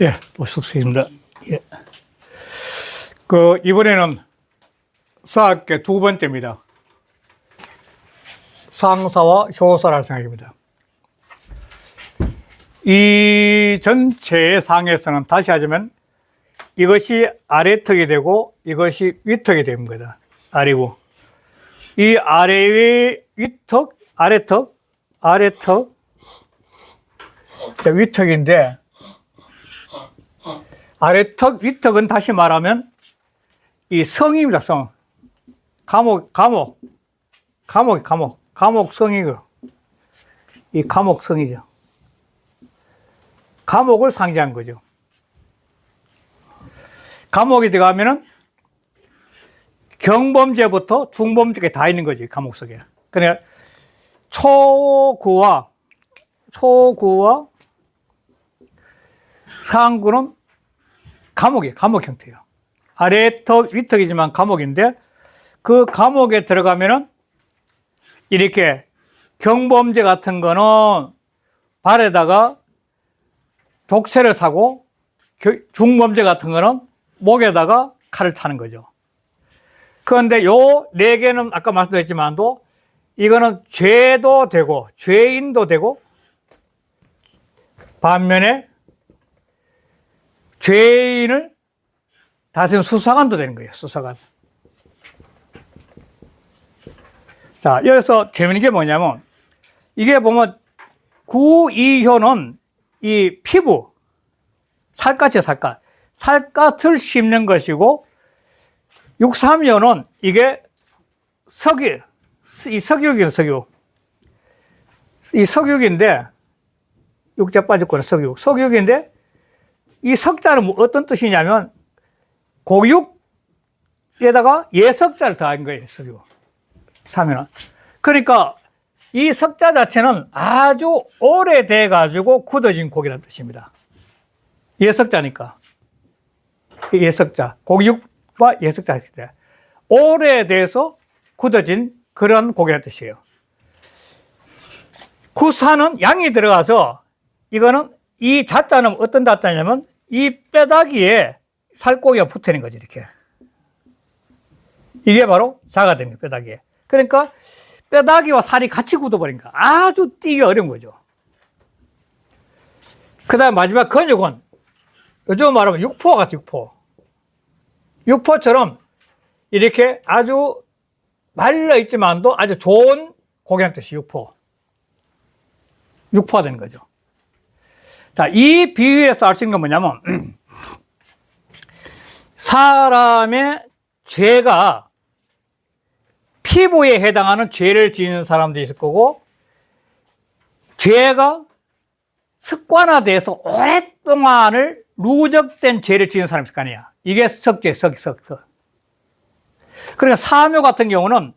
예, 오십습니다. 예. 이번에는 수학계 두 번째입니다. 상사와 효사를 할 생각입니다. 이 전체의 상에서는 다시 하자면 이것이 아래턱이 되고 이것이 위턱이 됩니다. 아래고. 이 아래의 위턱, 아래턱, 위턱인데 아래턱, 위턱은 다시 말하면 이 성입니다, 성. 감옥성이고. 이 감옥성이죠. 감옥을 상징한 거죠. 감옥에 들어가면은 경범죄부터 중범죄까지 다 있는 거지, 감옥 속에. 그러니까 초구와 상구는 감옥 형태예요. 아래턱, 위턱이지만 감옥인데 그 감옥에 들어가면은 이렇게 경범죄 같은 거는 발에다가 족쇄를 사고 중범죄 같은 거는 목에다가 칼을 차는 거죠. 그런데 요 네 개는 아까 말씀드렸지만도 이거는 죄도 되고 죄인도 되고 반면에 죄인을 다스리는 수사관도 되는 거예요. 수사관. 자, 여기서 재밌는 게 뭐냐면 이게 보면 구이효는 이 피부, 살갗이에요, 살갗. 살갗을 씹는 것이고 6삼효는 이게 이 석유기는 석유. 이 석유기인데 육자 빠졌구나, 석유. 석유기인데 이 석자는 어떤 뜻이냐면 고육에다가 예석자를 더한 거예요, 석유. 사면은. 그러니까 이 석자 자체는 아주 오래돼 가지고 굳어진 고기라는 뜻입니다. 예석자니까. 예석자. 고기육과 예석자 했을 때. 오래돼서 굳어진 그런 고기라는 뜻이에요. 구사는 양이 들어가서 이거는 이 자자는 어떤 자자냐면 이 뼈다귀에 살코기가 붙어 있는 거지, 이렇게. 이게 바로 자가 됩니다, 뼈다귀에. 그러니까 뼈다귀와 살이 같이 굳어버리니까 아주 띄기 어려운 거죠. 그 다음 마지막 근육은 요즘 말하면 육포 같아, 육포. 육포처럼 이렇게 아주 말려있지만도 아주 좋은 고기란 뜻이 육포. 육포가 되는 거죠. 자, 이 비유에서 알 수 있는 건 뭐냐면 사람의 죄가 피부에 해당하는 죄를 지는 사람도 있을 거고 죄가 습관화돼서 오랫동안을 누적된 죄를 지는 사람이 있을 거 아니야. 이게 석죄. 그러니까 사묘 같은 경우는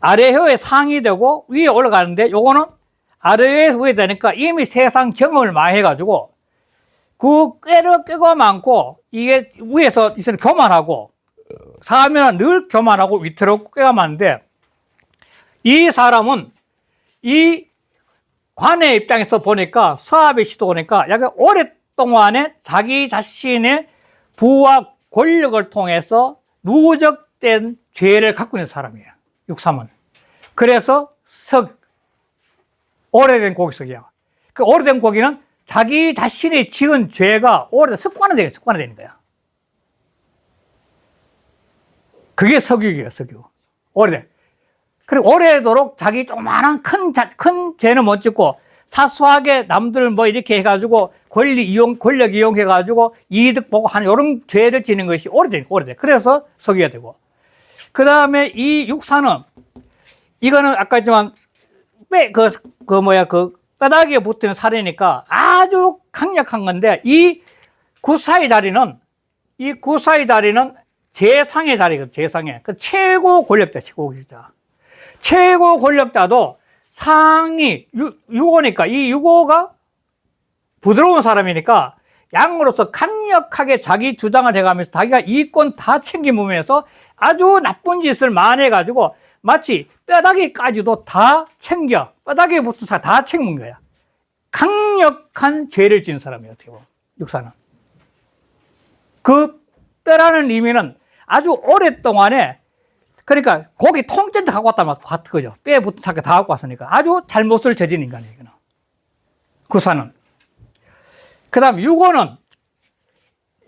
아래혀에 상이 되고 위에 올라가는데 요거는 아래에서 위에 되니까 이미 세상 경험을 많이 해가지고 그 꾀가 많고 이게 위에서 있으면 교만하고 사면은 늘 교만하고 위태롭고 꾀가 많은데 이 사람은 이 관의 입장에서 보니까 사업의 시도 보니까 약간 오랫동안에 자기 자신의 부와 권력을 통해서 누적된 죄를 갖고 있는 사람이에요. 육삼은. 그래서 오래된 고기석이야. 그 오래된 고기는 자기 자신이 지은 죄가 습관화되는 거야. 그게 석유기예요, 석유. 오래된. 그리고 오래도록 자기 조그마한 큰 죄는 못 짓고 사소하게 남들 뭐 이렇게 해가지고 권력 이용해가지고 이득 보고 하는 이런 죄를 지는 것이 오래돼. 그래서 석유가 되고. 그 다음에 이 육사는 이거는 아까 했지만 뼈다귀에 붙은 살이니까 아주 강력한 건데 이 구사의 자리는 재상의 자리거든, 재상의. 그 최고 권력자. 최고 권력자도 상이 유고니까 이 유고가 부드러운 사람이니까 양으로서 강력하게 자기 주장을 해가면서 자기가 이권 다 챙기면서 아주 나쁜 짓을 많이 해가지고 마치 뼈다귀까지도 다 뼈다귀에 붙은 살 다 챙긴 거야. 강력한 죄를 지은 사람이에요, 어떻게 보면. 육사는. 그 뼈라는 의미는 아주 오랫동안에, 그러니까 고기 통째로 갖고 왔다 막 같은 거죠. 뼈부터 다 갖고 왔으니까. 아주 잘못을 저진 인간이에요. 구사는. 그 다음 유고는,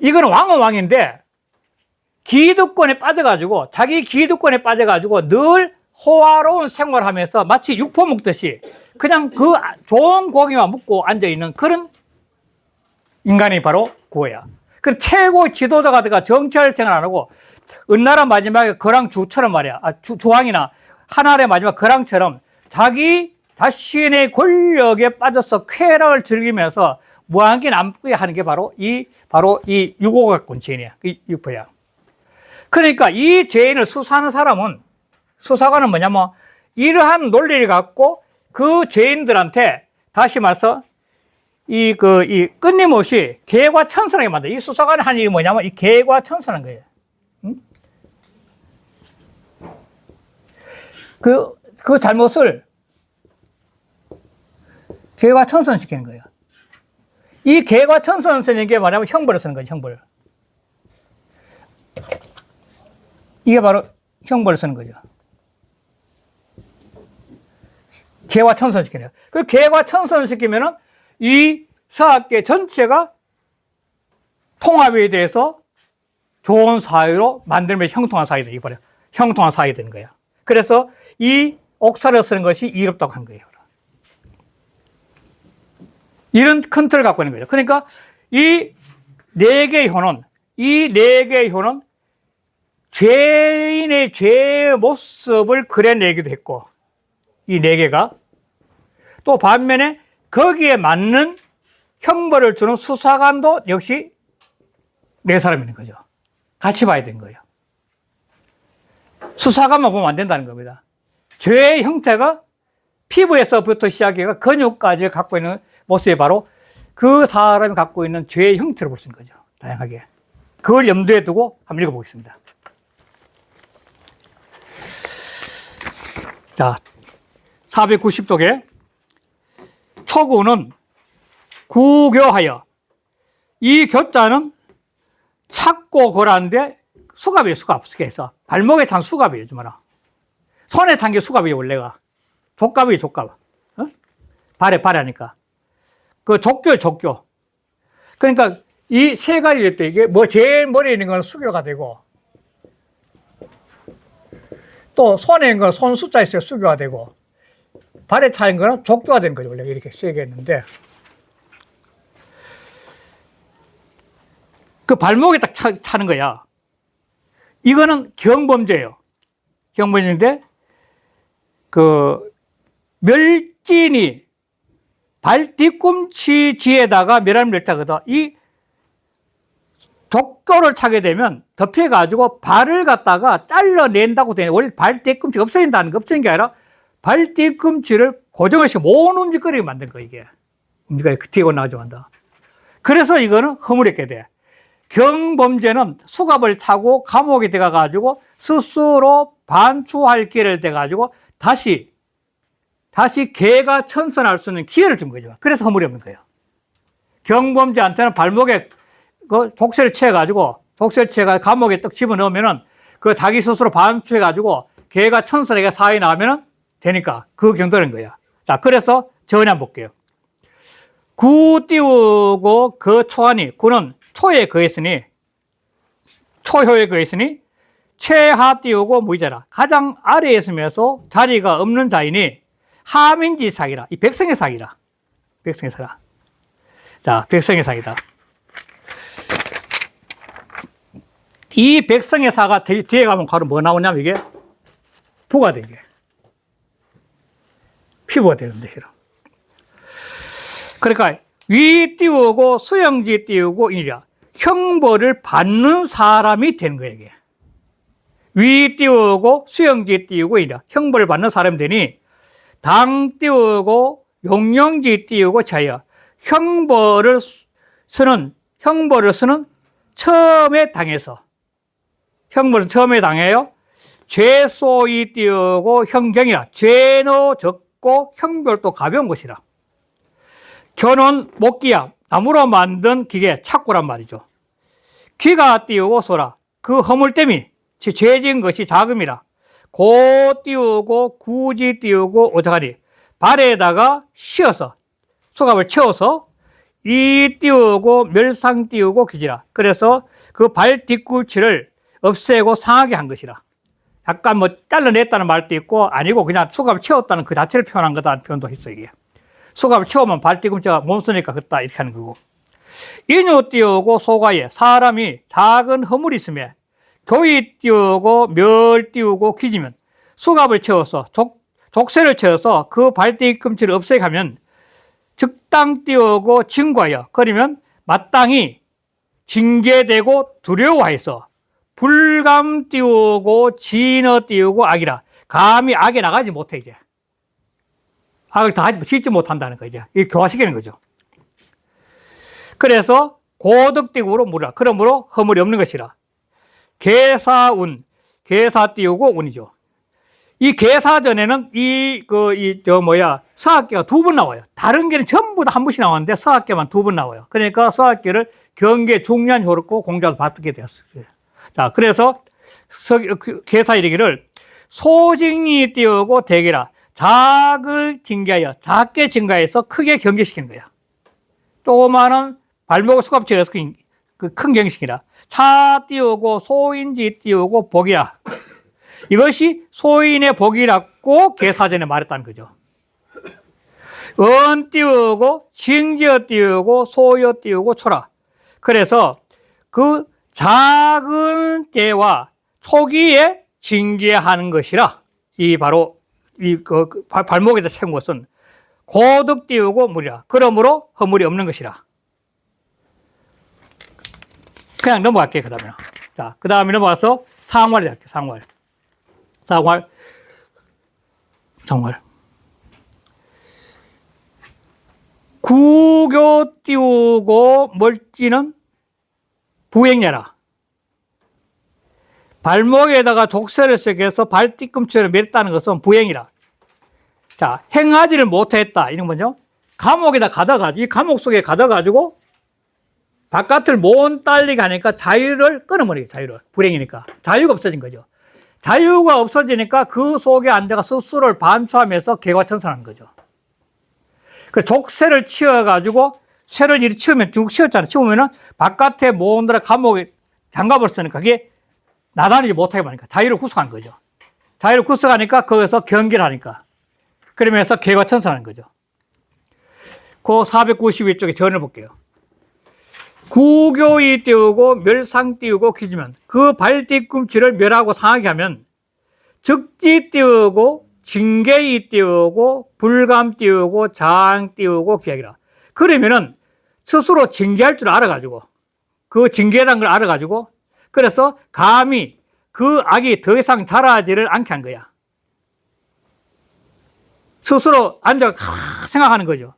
이거는 왕은 왕인데 기득권에 빠져가지고, 자기 기득권에 빠져가지고 늘 호화로운 생활을 하면서 마치 육포 먹듯이 그냥 그 좋은 고기만 먹고 앉아있는 그런 인간이 바로 구호야. 그 최고 지도자가 돼가 정치할 생활 안 하고, 은나라 마지막에 거랑 주처럼 말이야. 주왕이나 한알의 마지막 거랑처럼 자기 자신의 권력에 빠져서 쾌락을 즐기면서 무한기 남게 하는 게 바로 이 유고각군 죄인이야. 이 육포야. 그러니까 이 죄인을 수사하는 사람은, 수사관은 뭐냐면 이러한 논리를 갖고 그 죄인들한테 다시 말해서 이 끊임없이 개과천선하게 만들어. 이 수사관이 한 일이 뭐냐면 이 개과천선한 거예요. 응? 그 잘못을 개과천선시키는 거예요. 이 개과천선 쓰는 게 뭐냐면 형벌을 쓰는 거예요, 형벌. 이게 바로 형벌을 쓰는 거죠. 개과천선시키는 거예요. 그 개과천선시키면은 이 사학계 전체가 통합에 대해서 좋은 사회로 만들면 형통한 사회가 되는 거예요. 형통한 사회가 되는 거예요. 그래서 이 옥사를 쓰는 것이 이롭다고 한 거예요. 이런 큰 틀을 갖고 있는 거죠. 그러니까 이 네 개의 효는 죄인의 죄의 모습을 그려내기도 했고, 이 네 개가 또 반면에 거기에 맞는 형벌을 주는 수사관도 역시 네 사람이 있는 거죠. 같이 봐야 되는 거예요. 수사관만 보면 안 된다는 겁니다. 죄의 형태가 피부에서부터 시작해서 근육까지 갖고 있는 모습이 바로 그 사람이 갖고 있는 죄의 형태로 볼 수 있는 거죠. 다양하게. 그걸 염두에 두고 한번 읽어보겠습니다. 자, 490쪽에 초구는 구교하여, 이 교자는 찾고 거라는데 수갑이에요, 수갑. 수갑에서 발목에 탄 수갑이에요, 주마라. 손에 탄 게 수갑이에요, 원래가. 족갑이에요, 족갑. 어? 발에 하니까. 그 족교예요, 족교. 그러니까 이 세 가지 때 이게 뭐 제일 머리에 있는 건 수교가 되고, 또 손에 있는 건 손 숫자 있어요, 수교가 되고, 발에 타는 거는 족교가 되는 거죠. 원래 이렇게 세 개 있는데, 그 발목에 딱 타는 거야. 이거는 경범죄예요. 경범죄인데, 그 멸진이 발 뒤꿈치지에다가 멸하는 멸자거든. 이 족교를 차게 되면 덮여가지고 발을 갖다가 잘라낸다고 되는, 원래 발 뒤꿈치가 없어진다는 거, 없어진 게 아니라 발 뒤꿈치를 고정을 시켜 못 움직이게 만든 거, 이게. 움직이게 튀고 나가지고 한다. 그래서 이거는 허물했게 돼. 경범죄는 수갑을 차고 감옥에 들어가가지고 스스로 반추할 기회를 돼가지고 다시 개가천선할 수 있는 기회를 준 거죠. 그래서 허물이 없는 거예요. 경범죄한테는 발목에 그 족쇄를 채가지고 감옥에 딱 집어넣으면은 그 자기 스스로 반추해가지고 개가천선에게 사회 나가면은 되니까 그 정도는 거야. 자, 그래서 전에 한번 볼게요. 구 띄우고 그 초하니, 구는 초에 거했으니, 초효에 거했으니, 최하 띄우고 무의자라. 가장 아래에 있으면서 자리가 없는 자이니 하민지 사기라. 이 백성의 사기라. 백성의 사기라. 자, 백성의 사기다. 이 백성의 사가 뒤에 가면 바로 뭐 나오냐면 이게 부가 되게. 피부가 되는데, 그러니까 위 띄우고 수영지 띄우고 이라 형벌을 받는 사람이 되는 거예요, 이게. 위 띄우고 수영지 띄우고 이라 형벌을 받는 사람이 되니, 당 띄우고 용령지 띄우고 자여 형벌을 쓰는 처음에 당해서, 형벌은 처음에 당해요. 죄소이 띄우고 형경이라 죄노 적고 형벌도 가벼운 것이라. 견원 목기야 나무로 만든 기계, 착구란 말이죠. 귀가 띄우고 소라. 그 허물땜이 죄진 것이 자금이라. 고 띄우고 굳이 띄우고 오자가니. 발에다가 씌어서 수갑을 채워서 이 띄우고 멸상 띄우고 기지라. 그래서 그 발 뒤꿈치를 없애고 상하게 한 것이라. 약간 뭐 잘라냈다는 말도 있고 아니고 그냥 수갑을 채웠다는 그 자체를 표현한 거다는 표현도 있어요. 이게. 수갑을 채우면 발 뒤꿈치가 못 쓰니까 그렇다 이렇게 하는 거고. 인유 띄우고 소가에 사람이 작은 허물이 있으며 교이 띄우고 멸 띄우고 기지면 수갑을 채워서 족쇄를 채워서 그 발 뒤꿈치를 없애게 하면 즉당 띄우고 징과하여 그러면 마땅히 징계되고 두려워해서 불감 띄우고 진어 띄우고 악이라. 감히 악에 나가지 못해 이제. 악을 다 짓지 못한다는 거 이제. 이 교화시키는 거죠. 그래서 고덕띄우로 물으라. 그러므로 허물이 없는 것이라. 계사운, 계사 띄우고 운이죠. 이 계사전에는 서학계가 두 번 나와요. 다른 계는 전부 다 한 번씩 나왔는데 서학계만 두 번 나와요. 그러니까 서학계를 경계 중년 효력고 공자도 받게 되었어요. 자, 그래서 계사 이르기를 소징이 띄우고 대기라. 작을 징계하여 작게 증가해서 크게 경계시키는 거야. 조그마한 발목을 수갑 채워서 큰 경계시키라. 차 띄우고 소인지 띄우고 복이라. 이것이 소인의 복이라고 계사전에 말했다는 거죠. 은 띄우고 징지어 띄우고 소여 띄우고 초라. 그래서 그 작은 때와 초기에 징계하는 것이라. 이 바로 발목에다 채운 것은 고득 띄우고 물이라. 그러므로 허물이 없는 것이라. 그냥 넘어갈게요. 그 다음에. 자, 그 다음에 넘어가서 상활을 할게요. 상활. 구교 띄우고 멀지는 부행녀라. 발목에다가 족쇄를 새겨서 발 뒤꿈치를 맸다는 것은 부행이라. 자, 행하지를 못했다. 이런 거죠. 감옥에다 가다가지고, 이 감옥 속에 가다가지고 바깥을 못 달리게 하니까 자유를 끊어버리게, 자유를. 불행이니까. 자유가 없어진 거죠. 자유가 없어지니까 그 속에 앉아가 스스로를 반추하면서 개과천선하는 거죠. 그 족쇄를 치워가지고 쇠를 이리 치우면 쭉 치웠잖아요. 치우면은 바깥에 모은들아 감옥에 잠가버렸으니까 그게 나다니지 못하게 하니까 자유를 구속한 거죠. 자유를 구속하니까 거기서 경계를 하니까. 그러면서 개과천선하는 거죠. 그 492쪽에 전을 볼게요. 구교이 띄우고 멸상 띄우고 기지면 그 발 뒤꿈치를 멸하고 상하게 하면 즉지 띄우고 징계이 띄우고 불감 띄우고 장 띄우고 기약이라. 그러면은 스스로 징계할 줄 알아가지고 그 징계라는 걸 알아가지고 그래서 감히 그 악이 더 이상 자라지를 않게 한 거야. 스스로 앉아 생각하는 거죠.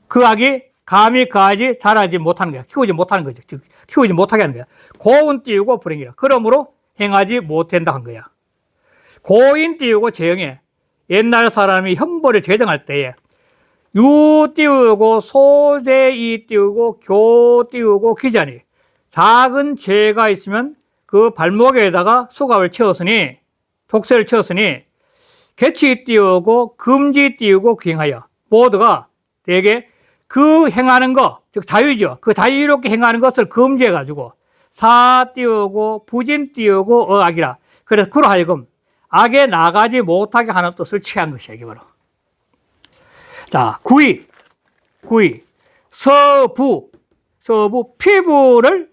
그 악이 감히 가지 자라지 못하는 거야. 키우지 못하는 거죠. 즉 키우지 못하게 하는 거야. 고운 띄우고 불행이라. 그러므로 행하지 못한다 한 거야. 고인 띄우고 재형해. 옛날 사람이 형벌을 제정할 때에 유 띄우고 소재이 띄우고 교 띄우고 기자니 작은 죄가 있으면 그 발목에다가 수갑을 채웠으니 족쇄를 채웠으니 개치 띄우고 금지 띄우고 귀행하여 모두가 대개 그 행하는 거, 즉 자유죠. 그 자유롭게 행하는 것을 금지해가지고 사 띄우고 부진 띄우고 악이라. 그래서 그로 하여금 악에 나가지 못하게 하는 뜻을 취한 것이야. 이게 바로. 자, 구이, 서부, 피부를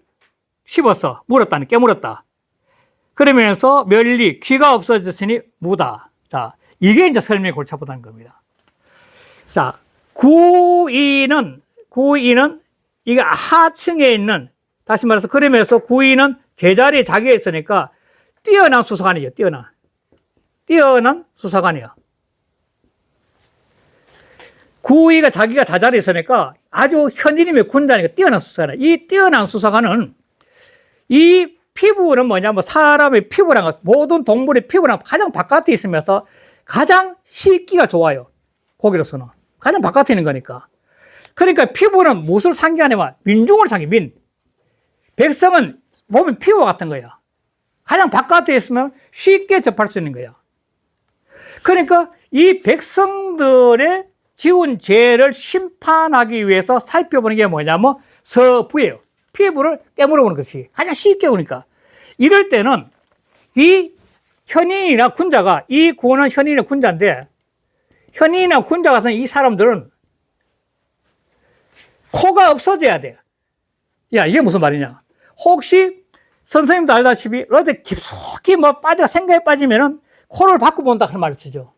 씹어서 물었다는 깨물었다. 그러면서 멸리, 귀가 없어졌으니 무다. 자, 이게 이제 설명의 골치 아프다는 겁니다. 자, 구이는 이게 하층에 있는, 다시 말해서 그러면서 구이는 제자리에 자기가 있으니까 뛰어난 수사관이죠. 뛰어난 수사관이에요. 구이가 자기가 자자리에 있으니까 아주 현인이면 군자니까 뛰어난 수사관. 이 뛰어난 수사관은 이 피부는 뭐냐면 사람의 피부랑 모든 동물의 피부랑 가장 바깥에 있으면서 가장 씻기가 좋아요. 고기로서는. 가장 바깥에 있는 거니까. 그러니까 피부는 무엇을 상기하냐면 민중을 상기, 백성은 보면 피부와 같은 거예요. 가장 바깥에 있으면 쉽게 접할 수 있는 거예요. 그러니까 이 백성들의 지은 죄를 심판하기 위해서 살펴보는 게 뭐냐면 서부예요. 피부를 깨물어 보는 것이 가장 쉽게 보니까. 이럴 때는 이 현인이나 군자가, 이 구원은 현인이나 군자인데, 현인이나 군자 같은 이 사람들은 코가 없어져야 돼요. 야, 이게 무슨 말이냐. 혹시 선생님도 알다시피 어디 깊숙이 뭐 생각에 빠지면은 코를 바꿔본다 그런 말을 치죠.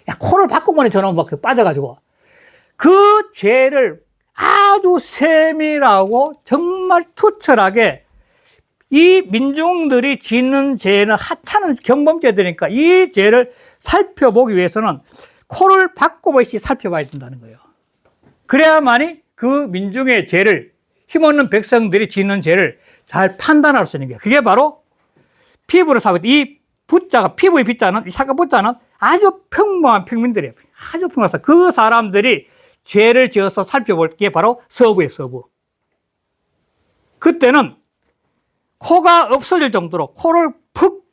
야, 코를 바꿔보니 저놈 막 빠져가지고 그 죄를 아주 세밀하고 정말 투철하게 이 민중들이 짓는 죄는 하찮은 경범죄들이니까 이 죄를 살펴보기 위해서는 코를 바꿔보시 살펴봐야 된다는 거예요. 그래야만이 그 민중의 죄를, 힘없는 백성들이 짓는 죄를 잘 판단할 수 있는 거예요. 그게 바로 피부를 사고, 이 부자가, 피부의 빗자는, 이 사과 부자는 아주 평범한 평민들이에요. 아주 평범해서 그 사람들이 죄를 지어서 살펴볼 게 바로 서부예요, 서부. 그때는 코가 없어질 정도로 코를 푹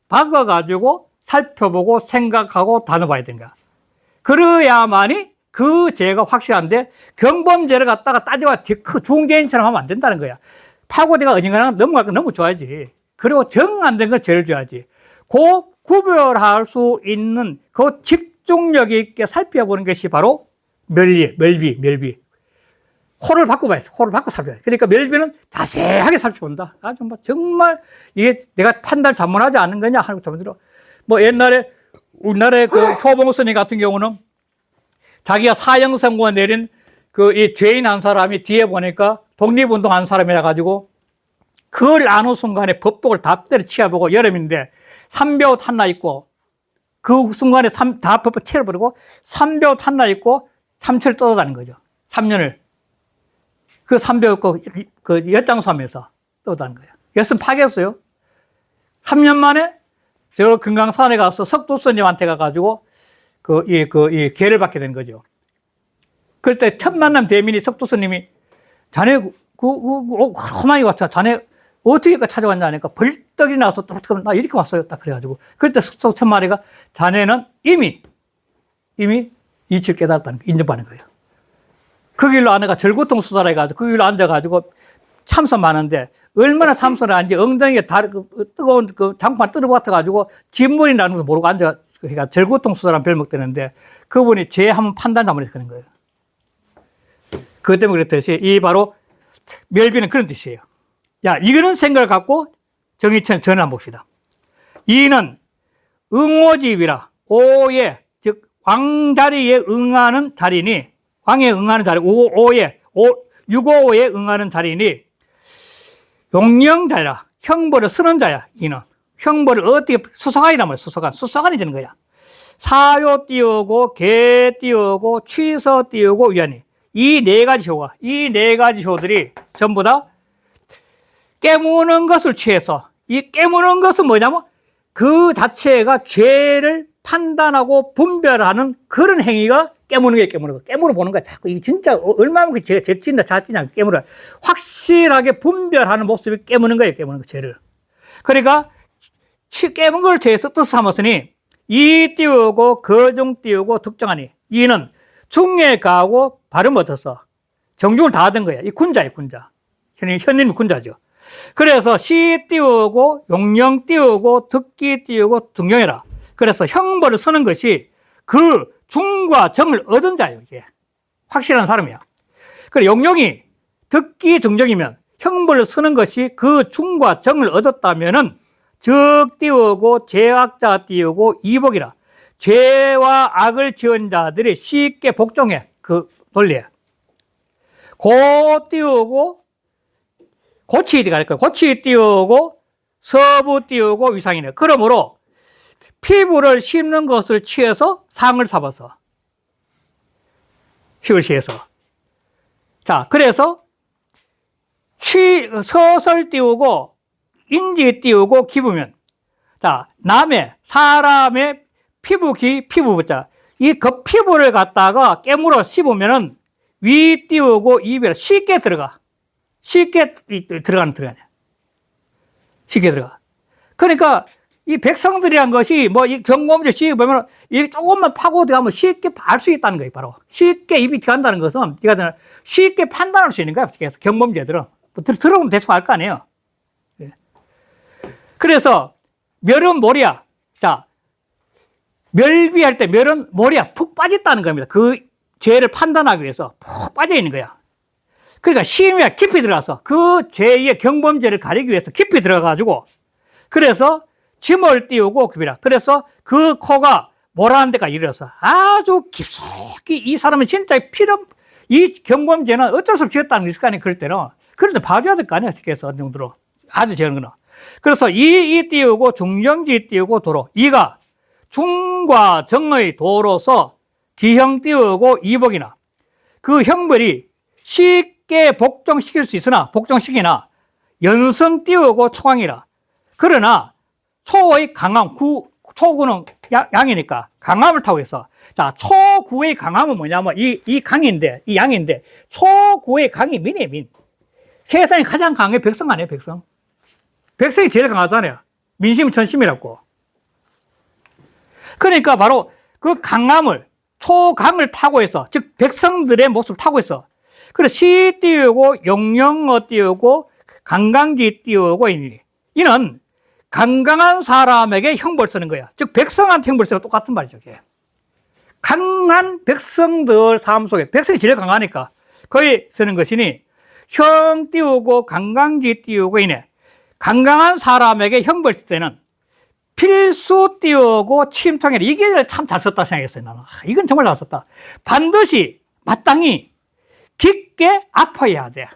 박아가지고 살펴보고 생각하고 다뤄봐야 되는 거야. 그래야만이 그 죄가 확실한데 경범죄를 갖다가 따져가 중개인처럼 하면 안 된다는 거야. 파고대가 어딘가나 넘어갈 건 너무 좋아야지. 그리고 정 안 된 건 죄를 줘야지. 그 구별할 수 있는 그 집중력 있게 살펴보는 것이 바로 멸비. 코를 바꿔봐야지. 코를 바꿔 살펴봐야지. 그러니까 멸비는 자세하게 살펴본다. 아주 뭐 정말 이게 내가 판단 전문하지 않은 거냐 하는 거 들어. 뭐 옛날에 우리나라의 그 효봉스님 같은 경우는 자기가 사형선고 내린 그 이 죄인 한 사람이 뒤에 보니까 독립운동 한 사람이라 가지고 그걸 아는 순간에 법복을 다 때려치워보고 여름인데 삼배옷 하나 입고 그 순간에 다 법복 채워버리고 삼배옷 하나 입고 삼철 떠다니는 거죠. 3년을. 그 삼배옷 그 엿장수하면서 떠다니는 거예요. 엿은 파괴했어요. 3년 만에 저 금강산에 가서 석두스님한테 가가지고 이 계를 받게 된 거죠. 그럴 때 첫 만남 대민이 석두스님이 자네 험하게 왔잖아. 자네 어떻게 찾아왔냐 하니까 벌떡이 나와서 나 이렇게 왔어요. 딱 그래가지고 그럴 때 석두 첫 마리가 자네는 이미 이치를 깨달았다는 거 인정받는 거예요. 그 길로 아내가 절구통 수사를 해가지고 그 길로 앉아가지고 참선 많은데 얼마나 참선을 하는지 엉덩이에 뜨거운 그 장판 떨어붙어가지고 진물이 나는 걸 모르고 앉아 그러니까 절구통 수사라는 별명 되는데 그분이 죄 한번 판단 한번 했는 거예요. 그것 때문에 그랬듯이 이 바로 멸비는 그런 뜻이에요. 야, 이거는 생각을 갖고 정의천 전을 한번 봅시다. 이는 응오집이라 오에 즉 왕자리에 응하는 자리니 왕에 응하는 자리 유고에 응하는 자리니 용령자라 형벌을 쓰는 자야. 이는 형벌을 어떻게 수사관이란 말이야. 수사관이 되는 거야. 사요 띄우고 개 띄우고 취서 띄우고 위안이 이 네 가지 효가 이 네 가지 효들이 전부 다 깨무는 것을 취해서 이 깨무는 것은 뭐냐면 그 자체가 죄를 판단하고 분별하는 그런 행위가 깨무는 게 깨무는 거. 깨물어 보는 거야. 자꾸 이게 진짜 얼마만큼 죄 찐다 자 찐냐 깨물어 확실하게 분별하는 모습이 깨무는 거예요. 깨무는 거 죄를. 그러니까 깨문 걸 죄에서 뜻을 삼았으니 이 띄우고 거중 띄우고 특정하니 이는 중에 가고 발음 얻어서 정중을 다 하던 거야. 이 군자예요. 군자. 현인은 군자죠. 그래서 시 띄우고 용령 띄우고 듣기 띄우고 등용해라. 그래서 형벌을 쓰는 것이 그 중과 정을 얻은 자예요. 이게 확실한 사람이야. 그래 용령이 듣기 등정이면 형벌을 쓰는 것이 그 중과 정을 얻었다면은 적 띄우고 죄악자 띄우고 이복이라. 죄와 악을 지은 자들이 쉽게 복종해. 그 논리에. 고 띄우고 고치 갈까요? 고치 띄우고 서부 띄우고 위상이네. 그러므로 피부를 씹는 것을 취해서 상을 삼아서 힘을 취해서 자 그래서 서설 띄우고 인지 띄우고 기부면 자 남의 사람의 피부기 피부자 이 그 피부를 갖다가 깨물어 씹으면은 위 띄우고 입에 쉽게 들어가. 쉽게 들어가냐. 쉽게 들어가. 그러니까 이 백성들이란 것이 뭐 이 경범죄 시기 보면 이 조금만 파고 들어가면 쉽게 알 수 있다는 거예요. 바로 쉽게 입이 들어간다는 것은 이가 쉽게 판단할 수 있는 거야. 그래서 경범죄들은 들어보면 대충 알 거 아니에요. 그래서 멸은 뭐냐? 자, 멸비할 때 멸은 뭐냐? 푹 빠졌다는 겁니다. 그 죄를 판단하기 위해서 푹 빠져 있는 거야. 그러니까 심이야 깊이 들어가서 그 죄의 경범죄를 가리기 위해서 깊이 들어가가지고 그래서 짐을 띄우고 급이라. 그래서 그 코가 뭐라는 데가 이르러서 아주 깊숙이 이 사람은 진짜 이 경범죄는 어쩔 수 없이 지었다는 게 있을 거 아니에요. 그럴 때는. 그런데 봐줘야 될 거 아니에요. 그래서 어느 정도로. 아주 지은 거는. 그래서 이 띄우고 중정지 띄우고 도로. 이가 중과 정의 도로서 기형 띄우고 이복이나 그 형벌이 쉽게 복종시킬 수 있으나 복종시키나 연성 띄우고 초강이라. 그러나 초의 강함, 초구는 양이니까 강함을 타고 있어. 자, 초구의 강함은 뭐냐면 이 강인데, 이 양인데 초구의 강이 민이에요, 민. 세상에 가장 강한 게 백성 아니에요, 백성. 백성이 제일 강하잖아요. 민심은 천심이라고. 그러니까 바로 그 강함을, 초강을 타고 있어. 즉, 백성들의 모습을 타고 있어. 그래서 시 띄우고, 용영어 띄우고, 강강지 띄우고, 이는 강강한 사람에게 형벌 쓰는 거야. 즉, 백성한테 형벌 쓰는 거 똑같은 말이죠, 이게. 강한 백성들 삶 속에, 백성이 제일 강하니까, 거기 쓰는 것이니, 형 띄우고, 강강지 띄우고, 강강한 사람에게 형벌 쓸 때는 필수 띄우고 침통해라. 이게 참 잘 썼다 생각했어요, 나는. 이건 정말 잘 썼다. 반드시, 마땅히, 깊게 아파야 돼.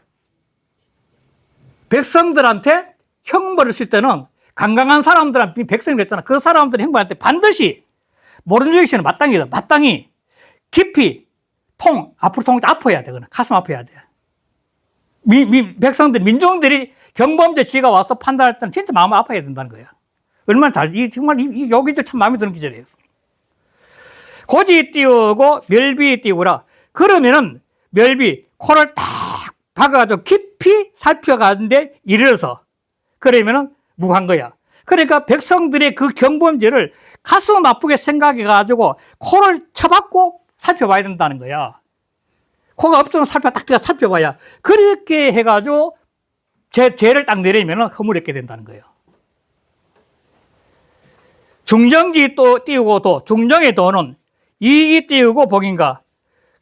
백성들한테 형벌을 쓸 때는 강강한 사람들한테 백성이 됐잖아. 그 사람들이 형벌할 때 반드시, 모르는 적이 마땅히다. 마땅히, 깊이, 앞으로 아파야 돼. 가슴 아파야 돼. 백성들, 민중들이 경범죄 지가 와서 판단할 때는 진짜 마음 아파야 된다는 거야. 얼마나 정말, 이 여기들 참 마음에 드는 기절이에요. 고지 띄우고, 멸비 띄우라. 그러면은, 멸비, 코를 딱 박아가지고 깊이 살펴가는데 이르러서, 그러면은 무한 거야. 그러니까 백성들의 그 경범죄를 가슴 아프게 생각해가지고, 코를 쳐박고 살펴봐야 된다는 거야. 코가 없으면 딱 살펴봐야. 그렇게 해가지고, 죄를 딱 내리면 허물있게 된다는 거예요. 중정지 또 띄우고 도, 중정의 도는 이 띄우고 복인가.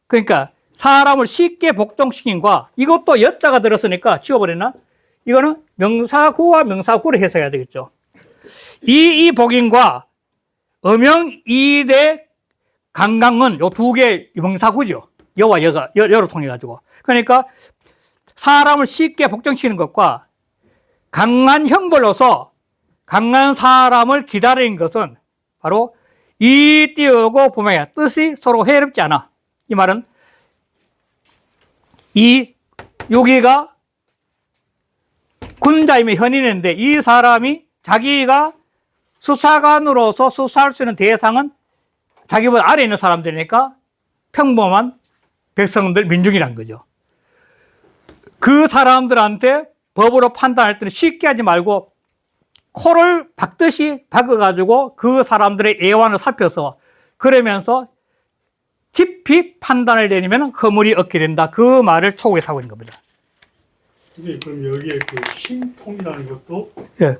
그러니까 사람을 쉽게 복종시킨과 이것도 여자가 들었으니까 지워버렸나? 이거는 명사구와 명사구를 해석해야 되겠죠. 이 복인과 음영 이대 강강은 요 두 개 명사구죠. 여와 여로 통해가지고. 그러니까 사람을 쉽게 복종시키는 것과 강한 형벌로서 강한 사람을 기다리는 것은 바로 이 띄우고 보면 뜻이 서로 해롭지 않아. 이 말은 여기가 군자임의 현인인데 이 사람이 자기가 수사관으로서 수사할 수 있는 대상은 자기보다 아래에 있는 사람들이니까 평범한 백성들, 민중이란 거죠. 그 사람들한테 법으로 판단할 때는 쉽게 하지 말고 코를 박듯이 박아가지고 그 사람들의 애환을 살펴서 그러면서 깊이 판단을 내리면 허물이 얻게 된다. 그 말을 초국에서 하고 있는 겁니다. 근데 그럼 여기에 그 심통이라는 것도 예.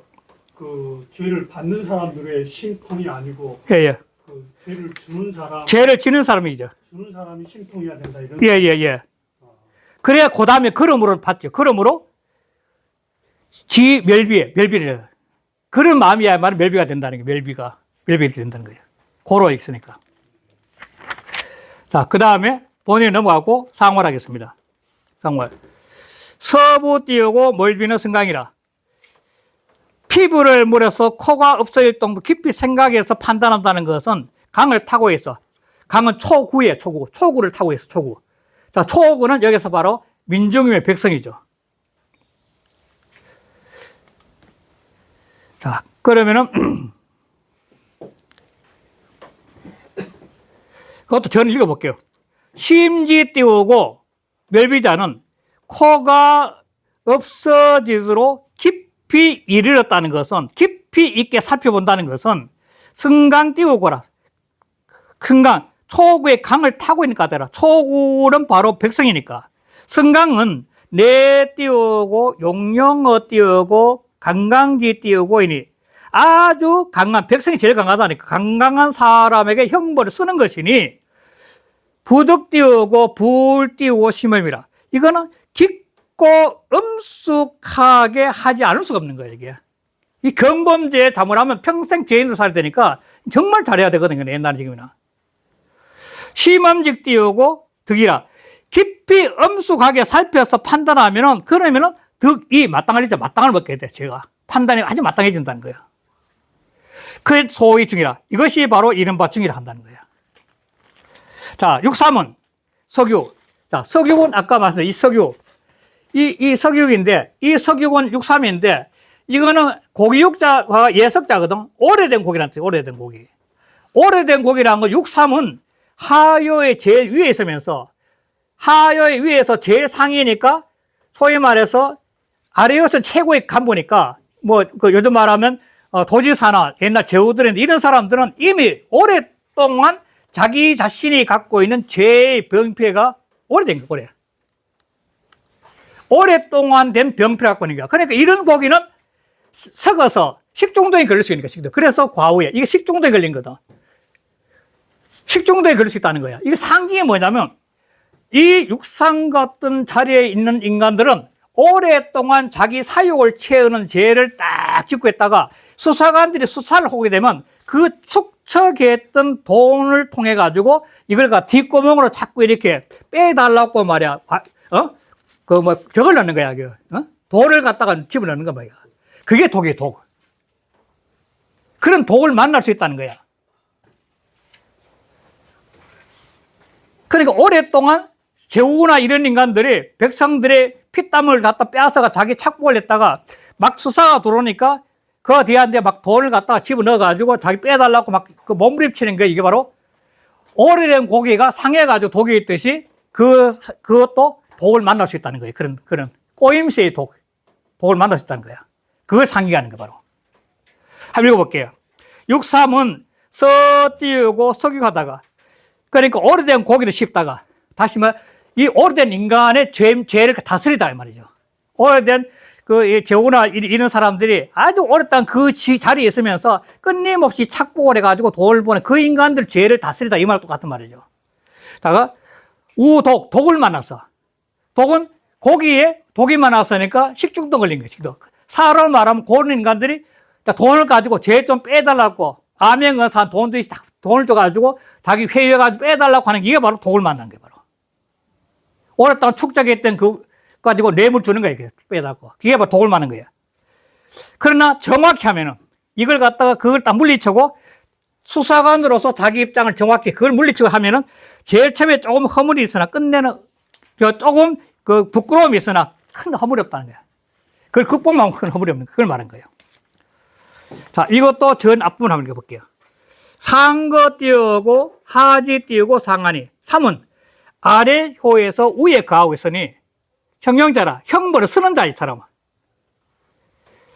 그 죄를 받는 사람들의 심통이 아니고 예. 그 죄를 주는 사람, 죄를 지는 사람이죠. 주는 사람이 심통이어야 된다 이런. 예. 그래야 그 다음에 걸음으로 받죠. 걸음으로 멸비를 그런 마음이야말로 멸비가 된다는 게 멸비가 된다는 거예요. 고로 있으니까. 자, 그 다음에 본인이 넘어가고 상월 하겠습니다. 상월. 서부 띄우고 몰비는 승강이라. 피부를 물어서 코가 없어질 정도 깊이 생각해서 판단한다는 것은 강을 타고 있어. 강은 초구에 초구를 타고 있어. 초구. 자, 초구는 여기서 바로 민중임의 백성이죠. 자, 그러면은 그것도 저는 읽어볼게요. 심지 띄우고 멸비자는 코가 없어지도록 깊이 이르렀다는 것은, 깊이 있게 살펴본다는 것은 승강 띄우고라. 큰 강, 초구의 강을 타고 있는 까다라. 초구는 바로 백성이니까. 승강은 내 띄우고 용령어 띄우고 관광지 띄우고 이니 아주 강한, 백성이 제일 강하다니까 강강한 사람에게 형벌을 쓰는 것이니 부득 띄우고 불 띄우고 심음이라. 이거는 깊고 엄숙하게 하지 않을 수가 없는 거예요. 이게 이 경범죄에 잘못하면 평생 죄인으로 살아야 되니까 정말 잘해야 되거든요. 옛날에 지금이나. 심음직 띄우고 득이라. 깊이 엄숙하게 살펴서 판단하면은, 그러면은 득이 마땅하리죠. 마땅을 먹게 돼. 제가 판단이 아주 마땅해진다는 거예요. 그 소위 중이라. 이것이 바로 이른바 중이라 한다는 거예요. 자, 6.3은 석유. 자, 석유는 아까 말씀드린 이 석유. 이 석유인데, 이 석유는 6.3인데, 이거는 고기육자와 예석자거든. 오래된 고기란 뜻이에요. 오래된 고기. 오래된 고기라는 건 6.3은 하요의 제일 위에 있으면서, 하요의 위에서 제일 상위니까, 소위 말해서 아래에서 최고의 간부니까, 뭐, 요즘 말하면, 도지사나 옛날 제후들인데 이런 사람들은 이미 오랫동안 자기 자신이 갖고 있는 죄의 병폐가 오래된 거예요. 오래. 오랫동안 된 병폐를 갖고 있는 거야. 그러니까 이런 고기는 썩어서 식중독에 걸릴 수 있으니까, 식중독. 그래서 과후에, 이게 식중독에 걸린 거다. 식중독에 걸릴 수 있다는 거야. 이게 상징이 뭐냐면, 이 육상 같은 자리에 있는 인간들은 오랫동안 자기 사욕을 채우는 죄를 딱 짓고 있다가 수사관들이 수사를 하게 되면 그 축적했던 돈을 통해 가지고 이걸 뒷구멍으로 자꾸 이렇게 빼달라고 말이야. 저걸 넣는 거야. 돌을 갖다가 집어넣는 거야. 그게 독이에요, 독. 그런 독을 만날 수 있다는 거야. 그러니까 오랫동안 제후나 이런 인간들이 백성들의 피땀을 갖다 빼앗아가 자기 착복을 했다가 막 수사가 들어오니까 그 뒤한테 막 돈을 갖다가 집어넣어가지고 자기 빼달라고 막 그 몸부림치는 게 이게 바로 오래된 고기가 상해가지고 독이 있듯이 그것도 독을 만날 수 있다는 거예요. 그런 꼬임새의 독을 만날 수 있다는 거야. 그걸 상기하는 거 바로. 한번 읽어볼게요. 6.3은 서 띄우고 석유하다가, 그러니까 오래된 고기를 씹다가, 다시 이 오래된 인간의 죄를 다스리다 이 말이죠. 오래된 제후나 이런 사람들이 아주 오랫동안 그 자리에 있으면서 끊임없이 착복을 해가지고 돈을 버는 그 인간들 죄를 다스리다 이 말과 똑같은 말이죠. 다가 독을 만났어. 독은 고기에 독이 많았으니까 식중독 걸린 거야. 식중독. 사람을 말하면 그런 인간들이 돈을 가지고 죄 좀 빼달라고 암행의사 돈을 줘가지고 자기 회유해가지고 빼달라고 하는 게 이게 바로 독을 만난 거예요. 바로. 오랫동안 축적했던 가지고 뇌물 주는 거예요. 빼달라고. 그게 바로 독을 만난 거예요. 그러나 정확히 하면은 이걸 갖다가 그걸 딱 물리치고 수사관으로서 자기 입장을 정확히 그걸 물리치고 하면은 제일 처음에 조금 허물이 있으나 끝내는 조금 부끄러움이 있으나 큰 허물이 없다는 거야. 그걸 극복만 하면 큰 허물이 없는 거. 그걸 말한 거예요. 자, 이것도 전 앞부분 한번 읽어볼게요. 상거 띄우고 하지 띄우고 상하니. 3은 아래 효에서 위에 가하고 있으니 형용자라. 형벌을 쓰는 자이 사람은.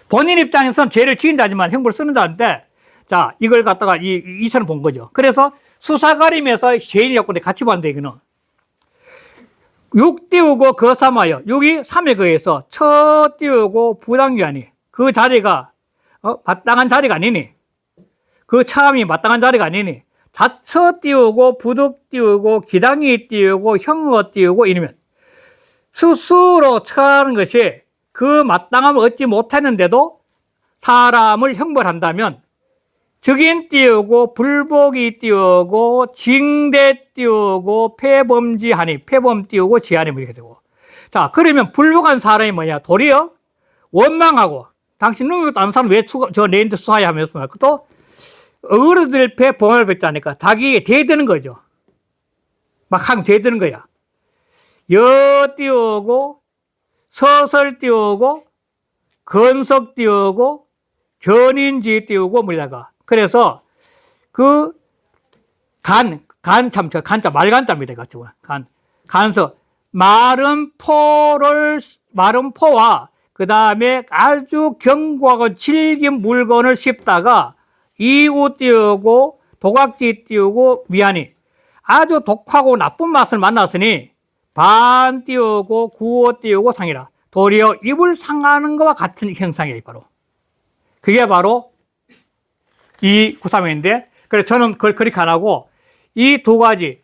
본인 입장에서는 죄를 지은 자지만 형벌을 쓰는 자인데, 자, 이걸 갖다가 이처럼 본 거죠. 그래서 수사가림에서 죄인이었고 같이 봤는데, 이거는. 6 띄우고 거 삼아요. 6이 3에 거해서 처 띄우고 부당유하니. 그 자리가, 마땅한 자리가 아니니. 그 처음이 마땅한 자리가 아니니. 자처 띄우고 부득 띄우고 기당이 띄우고 형어 띄우고 이러면 스스로 처하는 것이 그 마땅함을 얻지 못했는데도 사람을 형벌한다면 즉인 띄우고 불복이 띄우고 징대 띄우고 폐범지하니 패범 띄우고 지하니 이렇게 되고. 자, 그러면 불복한 사람이 뭐냐? 도리어 원망하고 당신 놈이 다른 사람 왜 저 내인데 수사야 하면서 또 어른들 배 범을 뱉자니까 자기에게 대드는 거죠. 막 하면 대드는 거야. 여 띄우고 서설 띄우고 건석 띄우고 견인지 띄우고 뭐다가. 그래서 간자 말간자입니다. 간서 마른 포와 그 다음에 아주 견고하고 질긴 물건을 씹다가 이우 띄우고 도각지 띄우고 미안이 아주 독하고 나쁜 맛을 만났으니 반 띄우고 구워 띄우고 상이라. 도리어 입을 상하는 것과 같은 형상이에요. 바로 그게 바로 이 구사명인데, 그래서 저는 그걸 그렇게 안 하고 이 두 가지,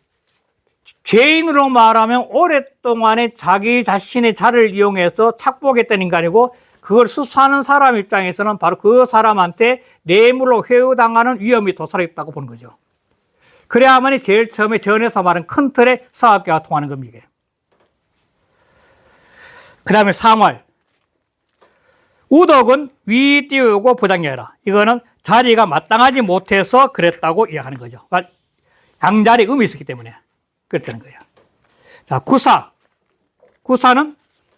죄인으로 말하면 오랫동안에 자기 자신의 자를 이용해서 착복했던 인간이고, 그걸 수사하는 사람 입장에서는 바로 그 사람한테 뇌물로 회유당하는 위험이 도사리겠다고 보는 거죠. 그래야만이 제일 처음에 전에서 말한 큰 틀의 사학계가 통하는 겁니다. 그 다음에 3월. 우덕은 위 띄우고 부장여라. 이거는 자리가 마땅하지 못해서 그랬다고 이야기하는 거죠. 그러니까 양자리 음이 있었기 때문에 그랬다는 거예요. 자, 구사. 구사는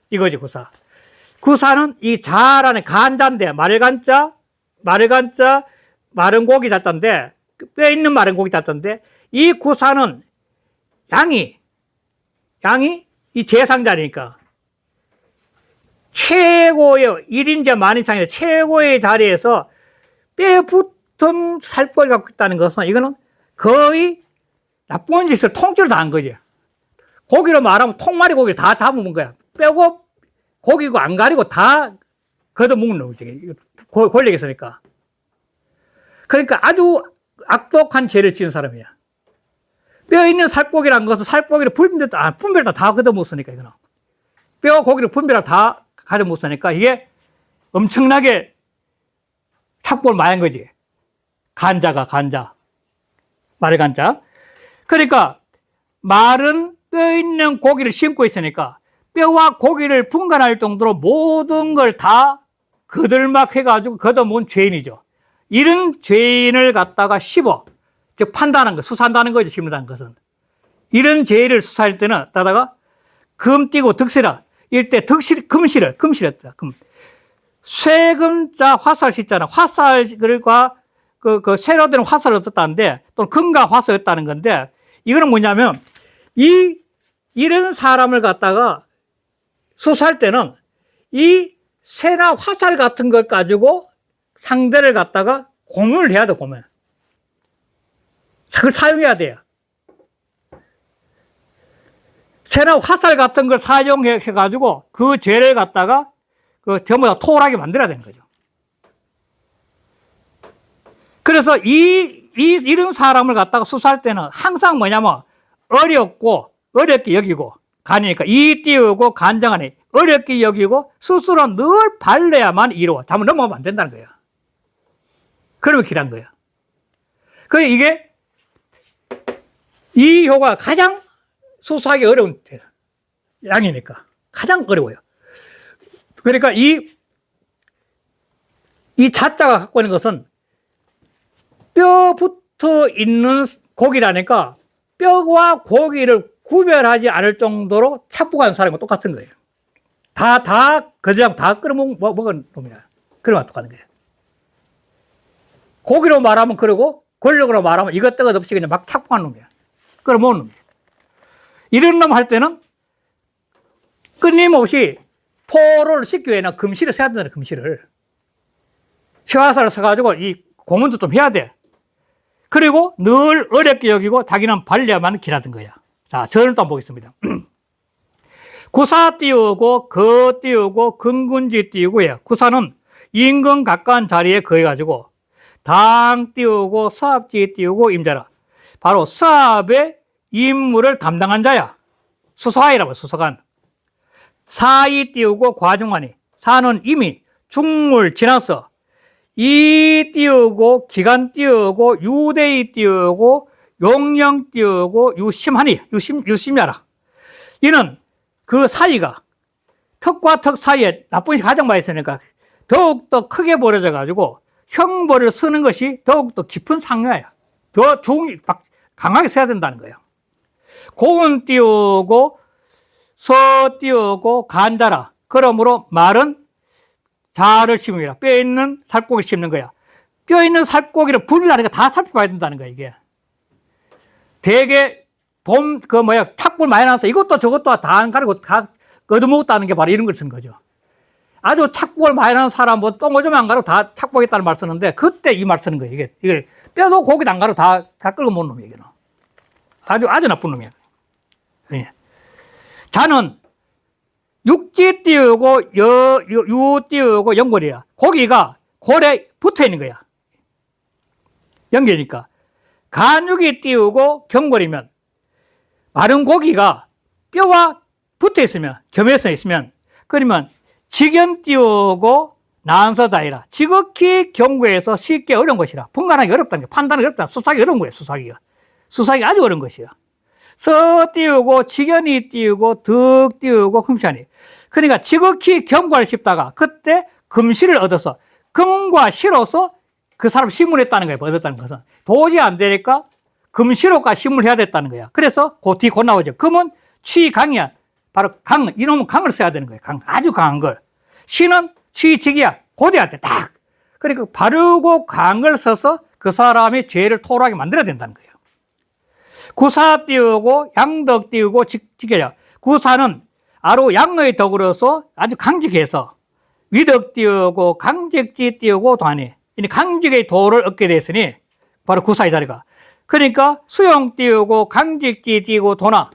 이거지, 구사. 구사는 이 자라는 간자인데, 마를간자, 마른 고기 잤던데, 뼈 있는 마른 고기 잤던데, 이 구사는 양이 이 제상자리니까 최고의 1인제 만이상의 최고의 자리에서 뼈에 붙은 살코기를 갖고 있다는 것은 이거는 거의 나쁜 짓을 통째로 다 한 거지. 고기로 말하면 통마리 고기를 다 잡아먹은 거야. 빼고 고기고 안 가리고 다 걷어먹는 거지. 권력이 있으니까. 그러니까 아주 악독한 죄를 지은 사람이야. 뼈 있는 살코기라는 것은 살코기를 분별다 다 걷어먹었으니까, 이거는. 뼈 고기를 분별다 다 가져먹었으니까 이게 엄청나게 착복을 많이 한 거지. 간자. 말의 간자. 그러니까 마른 뼈 있는 고기를 심고 있으니까 뼈와 고기를 분간할 정도로 모든 걸 다 거들막 해가지고 걷어먹은 죄인이죠. 이런 죄인을 갖다가 씹어, 즉 판단하는 거, 수사한다는 거죠. 씹는다는 것은. 이런 죄를 수사할 때는 따다가 금 띄고 득실하. 이럴 때 금실했다. 쇠금자 화살 있잖아. 화살과 그 쇠로 된 화살을 얻었다는데, 또는 금과 화살이었다는 건데, 이거는 뭐냐면, 이런 사람을 갖다가 수사할 때는 이 쇠나 화살 같은 걸 가지고 상대를 갖다가 고문을 해야 돼, 고문. 그걸 사용해야 돼요. 쇠나 화살 같은 걸 사용해가지고 그 죄를 갖다가 전부 다 토홀하게 만들어야 되는 거죠. 그래서 이런 사람을 갖다가 수사할 때는 항상 뭐냐면 어렵게 여기고, 간이니까 이 띄우고 간장하니 어렵게 여기고 스스로 늘 발려야만 이루어. 잘못 넘어가면 안 된다는 거예요. 그러면 길한 거예요. 이게 이 효가 가장 수사하기 어려운 양이니까 가장 어려워요. 그러니까 이 자자가 갖고 있는 것은 뼈 붙어 있는 고기라니까 뼈와 고기를 구별하지 않을 정도로 착복하는 사람과 똑같은 거예요. 그냥 다 끌어먹은 놈이야. 그러면 똑같은 거예요. 고기로 말하면 그러고, 권력으로 말하면 이것저것 없이 그냥 막 착복하는 놈이야. 끌어먹는 놈이야. 이런 놈 할 때는 끊임없이 포를 씻기 위해는 금실을 써야 된다, 금실을. 시화살을 써가지고 이 고문도 좀 해야 돼. 그리고 늘 어렵게 여기고 자기는 발려야만 길하던 거야. 자, 저를 또 보겠습니다. 구사 띄우고, 거 띄우고, 근군지 띄우고요. 구사는 인근 가까운 자리에 거해가지고, 당 띄우고, 사업지 띄우고, 임자라. 바로 사업의 임무를 담당한 자야. 수사관이라고, 수사관. 사이 띄우고, 과중하니. 사는 이미 중물 지나서, 이 띄우고, 기간 띄우고, 유대이 띄우고, 용령 띄우고, 유심하니. 유심야라. 이는 그 사이가 턱과 턱 사이에 나쁜 것이 가장 많이 있으니까 더욱더 크게 벌어져 가지고 형벌을 쓰는 것이 더욱더 깊은 상처야. 더 강하게 써야 된다는 거예요. 고운 띄우고 서 띄우고 간다라. 그러므로 말은 자를 씹습니다. 뼈 있는 살코기를 씹는 거야. 뼈 있는 살코기를 분리하니까 다 살펴봐야 된다는 거야, 이게. 대개 탁불 많이 나서 이것도 저것도 다 안 가리고 다 얻어먹었다는 게 바로 이런 걸 쓴 거죠. 아주 착복을 많이 하는 사람은 똥오줌 안 가로 다 착복했다는 말 쓰는데 그때 이 말 쓰는 거예요. 이게 뼈도 고기도 안 가로 다 끌고 먹는 놈이에요. 이거는. 아주 나쁜 놈이야. 예. 자는 육지 띄우고 유 띄우고 연골이야. 고기가 골에 붙어 있는 거야. 연결이니까. 간육이 띄우고 경골이면 마른 고기가 뼈와 붙어 있으면 겸해서 있으면 그러면 직연 띄우고 난서자이라 지극히 경구에서 쉽게 어려운 것이라 분간하기 어렵다는 게 판단하기 어렵다. 수사하기 어려운 거예요. 수사하기 아주 어려운 것이야. 서 띄우고 직연이 띄우고 득 띄우고 금시하니 그러니까 지극히 경구하기 쉽다가 그때 금시를 얻어서 금과 시로서 그 사람 시문했다는 거예요. 얻었다는 것은 도저히 안 되니까 금시로가 시문해야 됐다는 거야. 그래서 그 뒤 곧 나오죠. 금은 취강이야. 바로 강, 이놈은 강을 써야 되는 거예요. 강, 아주 강한 걸. 시는 취직이야. 곧해야 돼. 딱. 그러니까 바르고 강한 걸 써서 그 사람이 죄를 토로하게 만들어야 된다는 거예요. 구사 띄우고 양덕 띄우고 직계야. 구사는 아로 양의 덕으로서 아주 강직해서 위덕 띄우고 강직지 띄우고 도하니 강직의 도를 얻게 됐으니 바로 구사의 자리가. 그러니까 수용 띄우고 강직지 띄우고 도나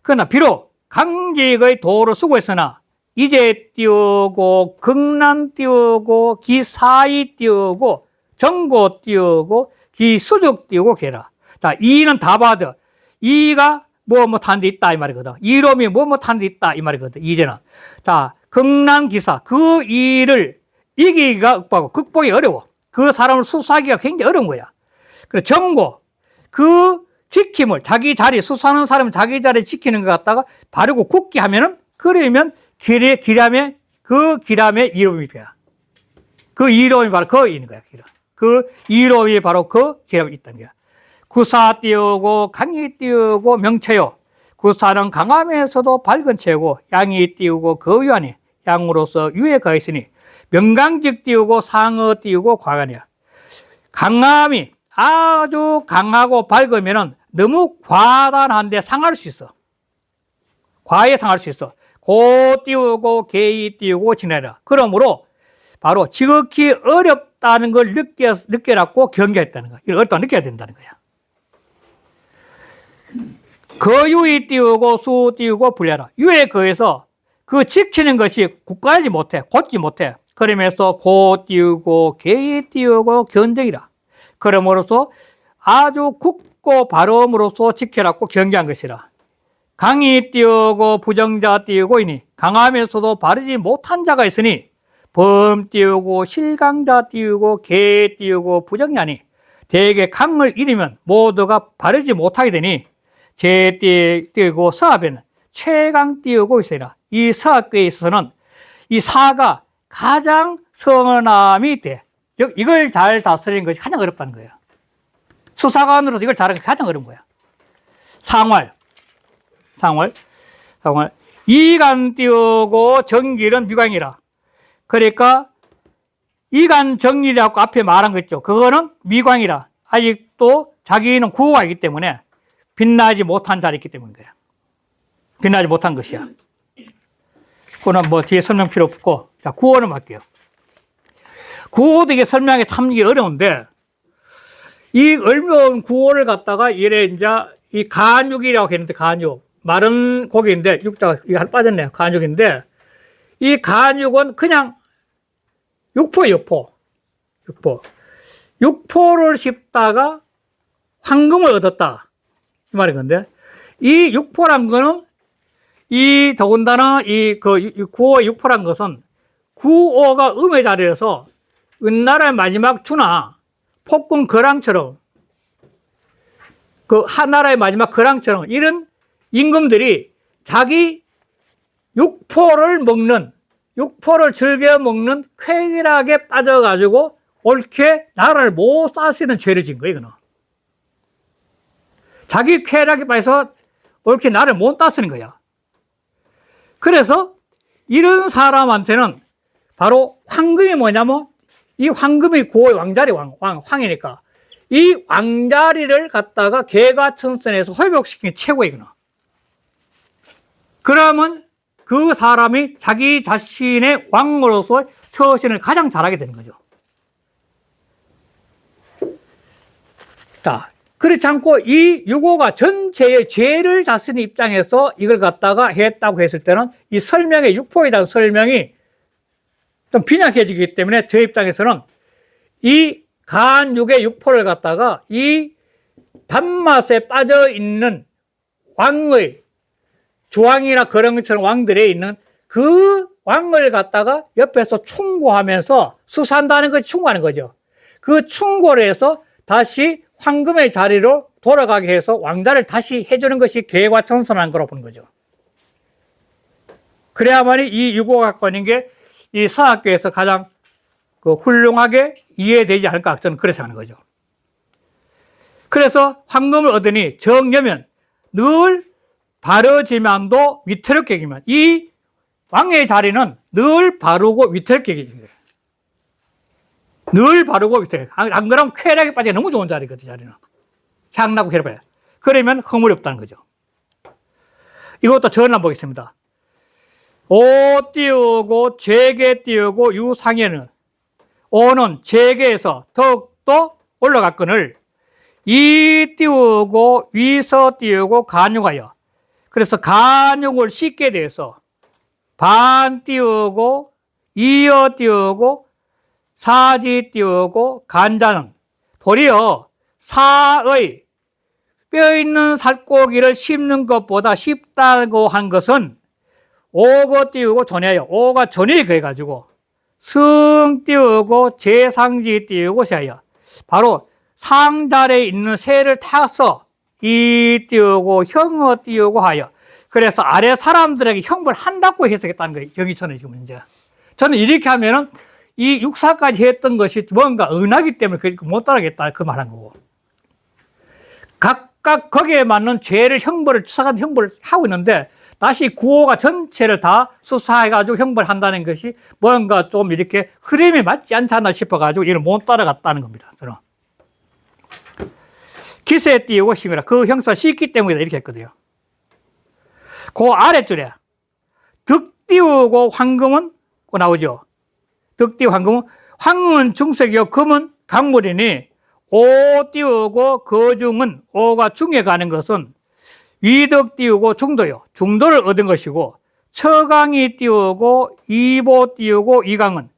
그러나 비록 강직의 도를 수고했으나 이제 띄우고 극난 띄우고 기사이 띄우고 정고 띄우고 기수죽 띄우고 계라. 자, 이는 다 받아. 이가 뭐 못한 데 있다 이 말이거든. 이놈이 뭐 못한 데 있다 이 말이거든. 이제는. 자, 극난 기사 그 일을 이기기가 억하고 극복이 어려워. 그 사람을 수사하기가 굉장히 어려운 거야. 그래서 정고 그 지킴을 자기 자리 수사하는 사람은 자기 자리 지키는 것 갖다가 바르고 굳게 하면은 그러면 기람의 그 기람의 이름이 돼요. 그 이름이 바로 그 있는 거야. 그 이름이 바로 그 기람이 있다는 거야. 구사 띄우고 강이 띄우고 명체요. 구사는 강함에서도 밝은 체고 양이 띄우고 거유하니 양으로서 유에 거했으니 명강직 띄우고 상어 띄우고 과간이야. 강함이 아주 강하고 밝으면은 너무 과단한데 상할 수 있어. 과에 상할 수 있어. 고 띄우고 개이 띄우고 지내라. 그러므로 바로 지극히 어렵다는 걸 느껴갖고 경계했다는 거야. 이걸 어렵다고 느껴야 된다는 거야. 거유이 띄우고 수 띄우고 불려라. 유에 거해서 그 지키는 것이 굳건하지 못해. 곧지 못해. 그러면서 고 띄우고 개이 띄우고 견정이라. 그러므로서 아주 굳고 바름으로써 지켜라고 경계한 것이라. 강이 띄우고 부정자 띄우고 이니 강하면서도 바르지 못한 자가 있으니 범 띄우고 실강자 띄우고 개 띄우고 부정자니 대개 강을 잃으면 모두가 바르지 못하게 되니 제 띄우고 사업에는 최강 띄우고 있으리라. 이 사업에 있어서는 이 사가 가장 선함이 돼. 즉 이걸 잘 다스리는 것이 가장 어렵다는 거예요. 수사관으로서 이걸 잘하는 게 가장 어려운 거야. 상활. 이간 띄우고 정길은 미광이라. 그러니까 이간 정길이라고 앞에 말한 거 있죠. 그거는 미광이라. 아직도 자기는 구호가 있기 때문에 빛나지 못한 자리 있기 때문인 거야. 빛나지 못한 것이야. 그거는 뭐 뒤에 설명 필요 없고, 자, 구호는 할게요. 구호도 이게 설명하기 참 어려운데, 이 어려운 구호를 갖다가 이래 이제 이 간육이라고 했는데, 간육. 마른 고기인데, 육자가 이게 한 빠졌네요. 간육인데, 이 간육은 그냥 육포. 육포를 씹다가 황금을 얻었다. 이 말인 건데, 이 육포란 거는 이 더군다나 이 구호의 육포란 것은 구호가 음의 자리에서 은나라의 마지막 주나 폭군 거랑처럼 그 한나라의 마지막 거랑처럼 이런 임금들이 자기 육포를 즐겨 먹는 쾌락에 빠져가지고 옳게 나라를 못 싸시는 죄를 진 거예요. 이거는 자기 쾌락에 빠져서 옳게 나라를 못 따쓰는 거야. 그래서 이런 사람한테는 바로 황금이 뭐냐면 이 황금이 구호의 왕자리 왕이니까 이 왕자리를 갖다가 개과천선에서 회복시킨 게 최고이구나. 그러면 그 사람이 자기 자신의 왕으로서 처신을 가장 잘하게 되는 거죠. 자, 그렇지 않고 이 유고가 전체의 죄를 다스리는 입장에서 이걸 갖다가 했다고 했을 때는 이 설명의 육포에 대한 설명이 좀 빈약해지기 때문에 제 입장에서는 이 간육의 육포를 갖다가 이 단맛에 빠져 있는 왕의 주왕이나 그런 것처럼 왕들에 있는 그 왕을 갖다가 옆에서 충고하면서 수사한다는 것이 충고하는 거죠. 그 충고를 해서 다시 황금의 자리로 돌아가게 해서 왕자를 다시 해주는 것이 개과천선한 거라고 보는 거죠. 그래야만이 이 유고가 갖고 있는 게 이 서학교에서 가장 훌륭하게 이해되지 않을까 저는 그렇게 생각하는 거죠. 그래서 황금을 얻으니 정려면 늘 바르지만도 위태롭게 여기면 이 왕의 자리는 늘 바르고 위태롭게 여기는 늘 바르고 위태롭게. 안 그러면 쾌락에 빠지기 너무 좋은 자리거든요. 자리는 향나고 괴롭어요. 그러면 허물이 없다는 거죠. 이것도 전화 보겠습니다. 오 띄우고 재계 띄우고 유상에는 오는 재계에서 더욱더 올라갔거늘 이 띄우고 위서 띄우고 간육하여 그래서 간육을 씻게 돼서 반 띄우고 이어 띄우고 사지 띄우고 간자는 도리어 사의 뼈 있는 살코기를 씹는 것보다 쉽다고 한 것은 오고 띄우고 전해요. 오가 전해 그래가지고 승 띄우고 재상지 띄우고 세하여 바로 상자리에 있는 새를 타서 이 띄우고 형어 띄우고 하여 그래서 아래 사람들에게 형벌 한다고 해석했다는 거예요. 여기서는 지금 이제 저는 이렇게 하면은 이 육사까지 했던 것이 뭔가 은하기 때문에 못 따라겠다 그 말한 거고 각각 거기에 맞는 죄를 형벌을 추사한 형벌을 하고 있는데 다시 구호가 전체를 다 수사해가지고 형벌한다는 것이 뭔가 좀 이렇게 흐름이 맞지 않잖아 싶어가지고 이걸 못 따라갔다는 겁니다. 저는 기세에 띄우고 심이라 그 형사 씻기 때문이다 이렇게 했거든요. 그 아랫줄에 득 띄우고 황금은 나오죠. 득 띄우고 황금은 중색이요 금은 강물이니 오 띄우고 거중은 오가 중에 가는 것은 위덕 띄우고 중도요. 중도를 얻은 것이고 처강이 띄우고 이보 띄우고 이강은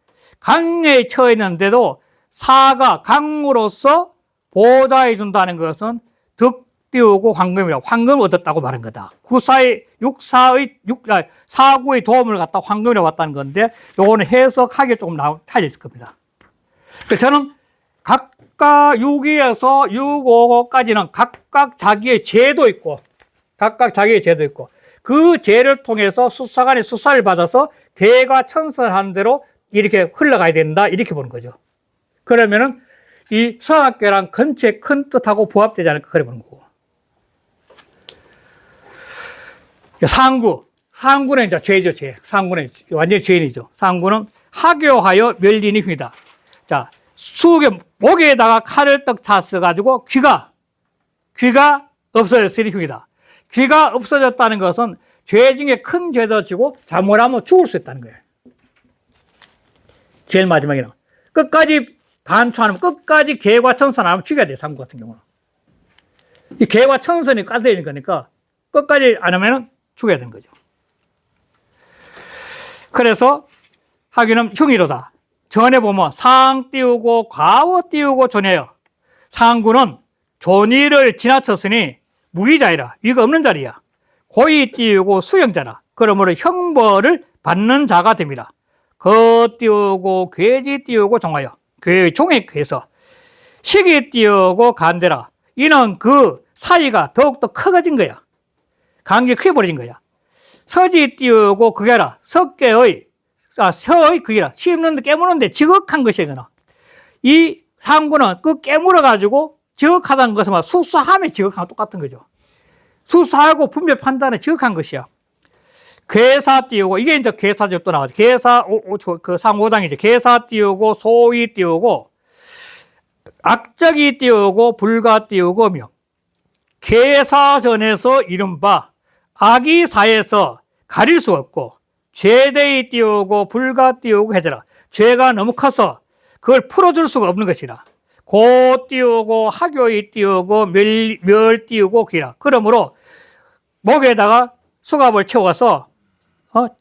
강에 처해 있는데도 사가 강으로서 보좌해 준다는 것은 득 띄우고 황금이라 황금을 얻었다고 말한 거다. 사구의 도움을 갖다 황금이라고 왔다는 건데 요거는 해석하기에 조금 차이있을 겁니다. 그래서 저는 각각 6위에서 6,5까지는 각각 자기의 죄도 있고 그 죄를 통해서 수사관의 수사를 받아서 개과천선하는 대로 이렇게 흘러가야 된다 이렇게 보는 거죠. 그러면은 이 서학교랑 근처에 큰 뜻하고 부합되지 않을까 그래 보는 거고. 상구는 이제 죄죠, 죄. 상구는 완전히 죄인이죠. 상구는 하교하여 멸리니 흉이다. 자, 목에다가 칼을 떡 찼어가지고 귀가 없어졌으니 흉이다. 귀가 없어졌다는 것은 죄 중에 큰 죄도 지고 잘못하면 죽을 수 있다는 거예요. 제일 마지막에는. 끝까지 반추하면 끝까지 개과천선 안 하면 죽여야 돼요. 상구 같은 경우는. 이 개과천선이 깔려있는 거니까 끝까지 안 하면 죽여야 되는 거죠. 그래서 하기는 흉이로다. 전에 보면 상 띄우고 과워 띄우고 존해요. 상구는 존의를 지나쳤으니 무기자이라. 위가 없는 자리야. 고의 띄우고 수영자라. 그러므로 형벌을 받는 자가 됩니다. 거 띄우고 괴지 띄우고 종하여. 그 종에 해서 시기 띄우고 간대라. 이는 그 사이가 더욱더 커진 거야. 관계 크게 벌어진 거야. 서지 띄우고 그게라. 서의 그게라. 씹는데 깨무는데 지극한 것이거나. 이 상구는 그 깨물어가지고 지극하다는 것은 수사함에 지극한 똑같은 거죠. 수사하고 분별 판단에 지극한 것이야. 괴사 띄우고, 이게 이제 괴사적 또 나와죠. 괴사, 그 상호장이죠. 괴사 띄우고, 소위 띄우고, 악적이 띄우고 불가 띄우고며 계사전에서 이른바 악이 사에서 가릴 수 없고 죄대이 띄우고 불가 띄우고 해져라. 죄가 너무 커서 그걸 풀어줄 수가 없는 것이라. 고 띄우고 하교이 띄우고 멸 띄우고 귀라. 그러므로 목에다가 수갑을 채워서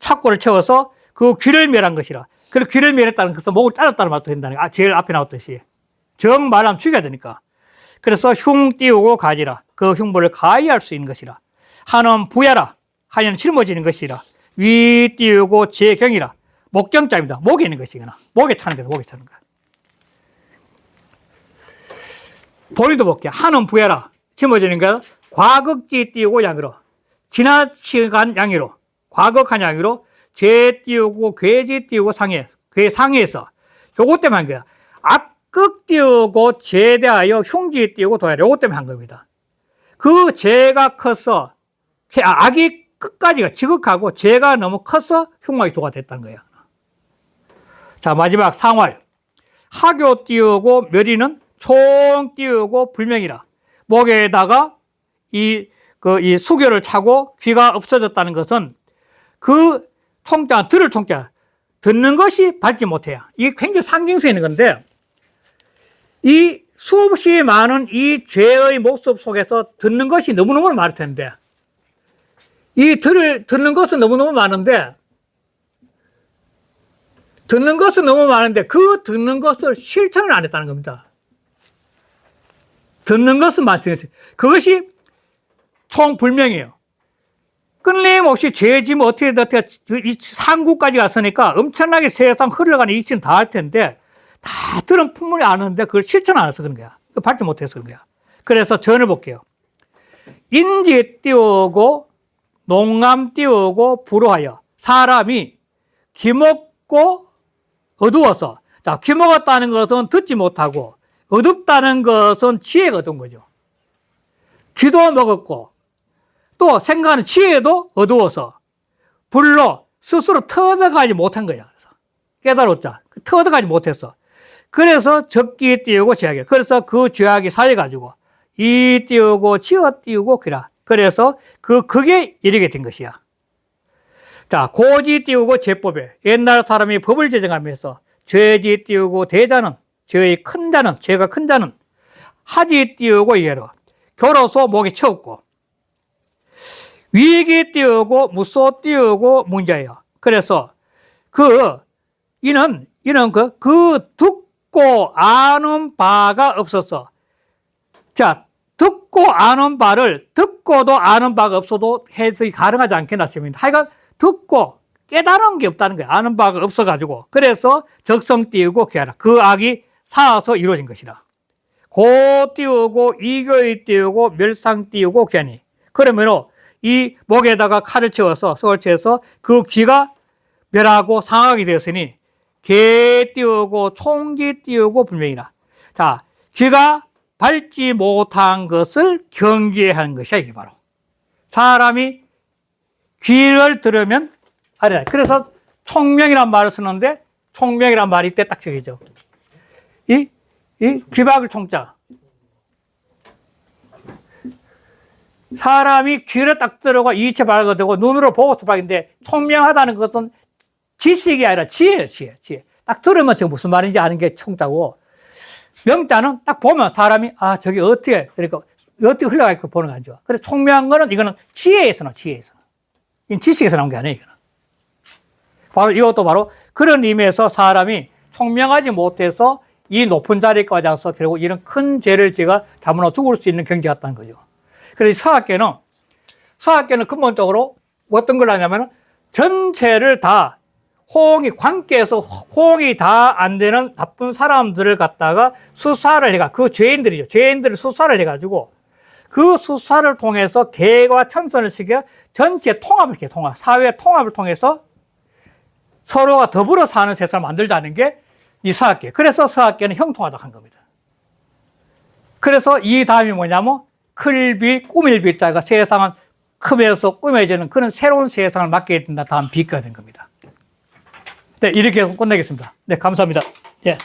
착고를 채워서 그 귀를 멸한 것이라. 그리고 귀를 멸했다는 것은 목을 잘랐다는 말도 된다는 거. 제일 앞에 나왔듯이 정 말하면 죽여야 되니까. 그래서 흉 띄우고 가지라. 그 흉보를 가해할 수 있는 것이라. 하는 부야라. 하는 짊어지는 것이라. 위 띄우고 제경이라. 목경자입니다. 목에 있는 것이거나 목에 차는 거다. 목에 차는 거. 보리도 볼게요. 하는 부야라. 짊어지는 거. 과극지 띄우고 양으로. 지나치간 양으로. 과극한 양으로. 죄 띄우고 괴지 띄우고 상해. 괴 상해에서. 요것 때문에 한 거야. 악극 띄우고 죄 대하여 흉지 띄우고 도야라. 요것 때문에 한 겁니다. 그 죄가 커서 악이 끝까지가 지극하고 죄가 너무 커서 흉악이 도가 됐다는 거예요. 자, 마지막 상활. 하교 띄우고 멸이는 총 띄우고 불명이라. 목에다가 이 수교를 차고 귀가 없어졌다는 것은 그 총자, 들을 총자, 듣는 것이 밟지 못해요. 이게 굉장히 상징성 있는 건데, 이 수없이 많은 이 죄의 목습 속에서 듣는 것이 너무너무 많을 텐데, 듣는 것은 너무너무 많은데, 그 듣는 것을 실천을 안 했다는 겁니다. 듣는 것은 많지. 그것이 총불명이에요. 끊임없이 죄지면 어떻게 이 상구까지 갔으니까 엄청나게 세상 흘러가는 이치는 다 할 텐데, 다 들은 풍문이 아는데 그걸 실천 안 해서 그런 거야. 밟지 못해서 그런 거야. 그래서 전을 볼게요. 인지 띄우고 농암 띄우고 불호하여 사람이 기먹고 어두워서, 자, 기먹었다는 것은 듣지 못하고 어둡다는 것은 지혜가 어두운 거죠. 귀도 먹었고 또 생각하는 지혜도 어두워서 불로 스스로 터득하지 못한 거야. 그래서 깨달았자 터득하지 못했어. 그래서 적기 띄우고 죄악이. 그래서 그 죄악이 사해가지고 이 띄우고 지어 띄우고 그라. 그래서 그게 이르게 된 것이야. 자, 고지 띄우고 제법에. 옛날 사람이 법을 제정하면서 죄지 띄우고 대자는, 죄의 큰 자는, 죄가 큰 자는 하지 띄우고 예로. 교로서 목에 채웠고 위기 띄우고 무소 띄우고 문제예요. 그래서 이는 듣고 아는 바가 없었어. 자, 듣고 아는 바를 듣고도 아는 바가 없어도 해석이 가능하지 않겠나 싶습니다. 하여간 듣고 깨달은 게 없다는 거야. 아는 바가 없어가지고. 그래서 적성 띄우고 귀하라. 그 악이 쌓아서 이루어진 것이라. 고 띄우고 이교이 띄우고 멸상 띄우고 귀하니. 그러면 이 목에다가 칼을 채워서 쇠를 채워서 그 귀가 멸하고 상하게 되었으니 개 띄우고 총기 띄우고 불명이라. 자, 귀가 밟지 못한 것을 경계해야 하는 것이야. 이게 바로 사람이 귀를 들으면 알아야. 그래서 총명이란 말을 쓰는데 총명이란 말이 이때 딱 저기죠. 이 귀박을 총자. 사람이 귀를 딱 들어가 이체 발가 되고 눈으로 보고서 발인데 총명하다는 것은 지식이 아니라 지혜예요. 지혜. 딱 들으면 저 무슨 말인지 아는 게 총자고, 명자는 딱 보면 사람이 저기 어떻게 흘러가 있고 보는 거 아니죠. 그래서 총명한 거는 이거는 지혜에서 나와. 이건 지식에서 나온 게 아니에요. 이거는. 바로 이것도 바로 그런 의미에서 사람이 총명하지 못해서 이 높은 자리까지 와서 결국 이런 큰 죄를 지가 잘못하고 죽을 수 있는 경지가 왔다는 거죠. 그래서 서학계는 근본적으로 어떤 걸 하냐면 전체를 다 관계에서 호응이 다 안 되는 나쁜 사람들을 갖다가 수사를 해가, 그 죄인들이죠. 죄인들을 수사를 해가지고 그 수사를 통해서 개와 천선을 시켜 전체 통합을 이렇게 사회 통합을 통해서 서로가 더불어 사는 세상을 만들자는 게 이 서학계. 그래서 서학계는 형통하다고 한 겁니다. 그래서 이 다음이 뭐냐면 클비, 꾸밀 비자가 세상은 크면서 꾸며지는 그런 새로운 세상을 맡게 된다. 다음 비가 된 겁니다. 네, 이렇게 끝내겠습니다. 네, 감사합니다. 예.